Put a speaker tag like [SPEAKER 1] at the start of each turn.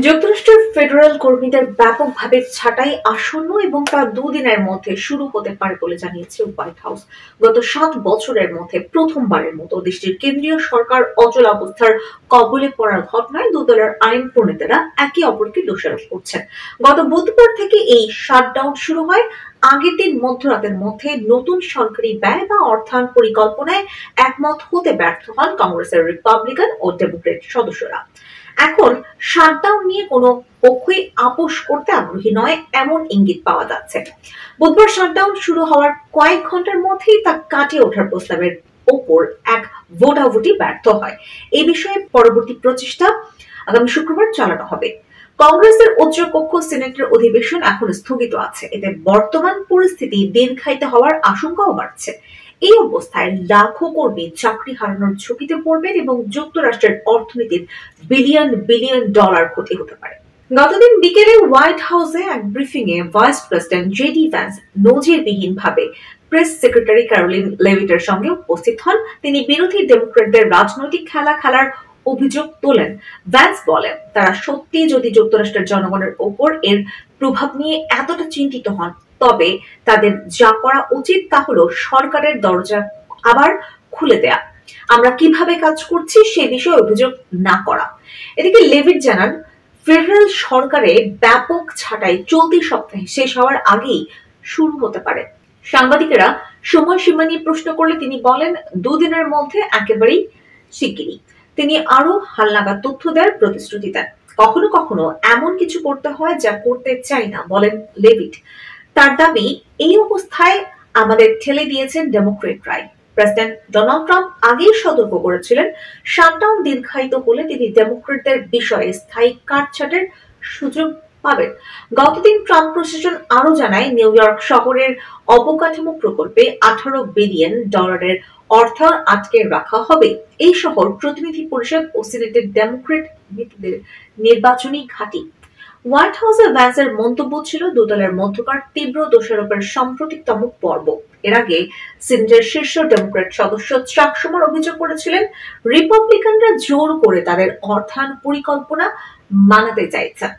[SPEAKER 1] যুক্তরাষ্ট্রের ফেডারেল কর্মীদের ব্যাপকভাবে ছাঁটাই আসন্ন এবং তা দুদিনের মধ্যে শুরু হতে পারে বলে জানিয়েছে হোয়াইট হাউস। গত 7 বছরের মধ্যে প্রথমবারের মতো দেশটির কেন্দ্রীয় সরকার অচলাবস্থার কবলে পড়ার ঘটনায় দু দলের আইন প্রণেতারা একে অপরকে দোষারোপ করছেন। গত বুধবার থেকে এই শাটডাউন শুরু হয়। আগের দিন মধ্যরাতের মধ্যে নতুন সরকারি ব্যয় বা অর্থায়ন পরিকল্পনায় একমত হতে ব্যর্থ হন কংগ্রেসের রিপাবলিকান ও ডেমোক্রেট সদস্যরা। এখন শাটডাউন নিয়ে কোনো পক্ষই আপোষ করতে আগ্রহী নয় এমন ইঙ্গিত পাওয়া যাচ্ছে। বুধবার শাটডাউন শুরু হওয়ার কয়েক ঘন্টার মধ্যেই তা কাটিয়ে ওঠার প্রস্তাবের ওপর এক ভোটাভুটি ব্যর্থ হয়। এই বিষয়ে পরবর্তী প্রচেষ্টা আগামী শুক্রবার চালানো হবে। কংগ্রেসের উচ্চকক্ষ সিনেটের অধিবেশন এখন স্থগিত আছে। এতে বর্তমান পরিস্থিতি দীর্ঘায়িত হওয়ার আশঙ্কাও বাড়ছে। এই অবস্থায় লাখো কর্মী চাকরি হারানোর ঝুঁকিতে পড়বেন এবং যুক্তরাষ্ট্রের অর্থনীতির বিলিয়ন বিলিয়ন ডলার ক্ষতি হতে পারে। গতদিন বিকেলে হোয়াইট হাউসে এক ব্রিফিং এ ভাইস প্রেসিডেন্ট জেডি ভ্যান্স নজিরবিহীনভাবে প্রেস সেক্রেটারি ক্যারোলিন লেভিটের সঙ্গে উপস্থিত হন। তিনি বিরোধী ডেমোক্রেটদের রাজনৈতিক খেলা খেলার অভিযোগ তোলেন। ভ্যান্স বলেন, তারা সত্যি যদি যুক্তরাষ্ট্রের জনগণের ওপর এর প্রভাব নিয়ে এতটা চিন্তিত হন, তবে তাদের যা করা উচিত তা হলো সরকারের দরজা আবার খুলে দেয়া। আমরা কিভাবে কাজ করছি সে বিষয়ে অভিযোগ না করা। এদিকে লেভিট জানান, ফেডারেল সরকারের ব্যাপক ছাঁটাই চলতি সপ্তাহে শেষ হওয়ার আগেই শুরু হতে পারে। সাংবাদিকেরা সময়সীমা নিয়ে প্রশ্ন করলে তিনি বলেন, দুদিনের মধ্যে একেবারেই শিগগিরই। তিনি আরো হালনাগাদ তথ্য দেওয়ার প্রতিশ্রুতি দেন। কখনো কখনো এমন কিছু করতে হয় যা করতে চাই না, বলেন লেভিট। তার দাবি, এই অবস্থায় আমাদের ঠেলে দিয়েছেন ডেমোক্রেটরাই। প্রেসিডেন্ট ডোনাল্ড ট্রাম্প আগেই সতর্ক করেছিলেন, শাটডাউন দীর্ঘায়িত হলে তিনি ডেমোক্রেটদের বিষয়ে স্থায়ী কাটছাঁটের সুযোগ পাবেন। গতদিন ট্রাম্প প্রশাসন আরো জানায়, নিউ ইয়র্ক শহরের অবকাঠামো প্রকল্পে 18 বিলিয়ন ডলারের অর্থায়ন আটকে রাখা হবে। এই শহর প্রতিনিধি পরিষদ ও সিনেটের ডেমোক্রেট নেতাদের নির্বাচনী ঘাঁটি। হোয়াইট হাউসে ভ্যান্সের মন্তব্য ছিল দু দলের মধ্যকার তীব্র দোষারোপের সাম্প্রতিকতম পর্ব। এর আগে সিনেটের শীর্ষ ডেমোক্রেট সদস্য চাক শুমার অভিযোগ করেছিলেন, রিপাবলিকানরা জোর করে তাদের অর্থায়ন পরিকল্পনা মানাতে চাইছেন।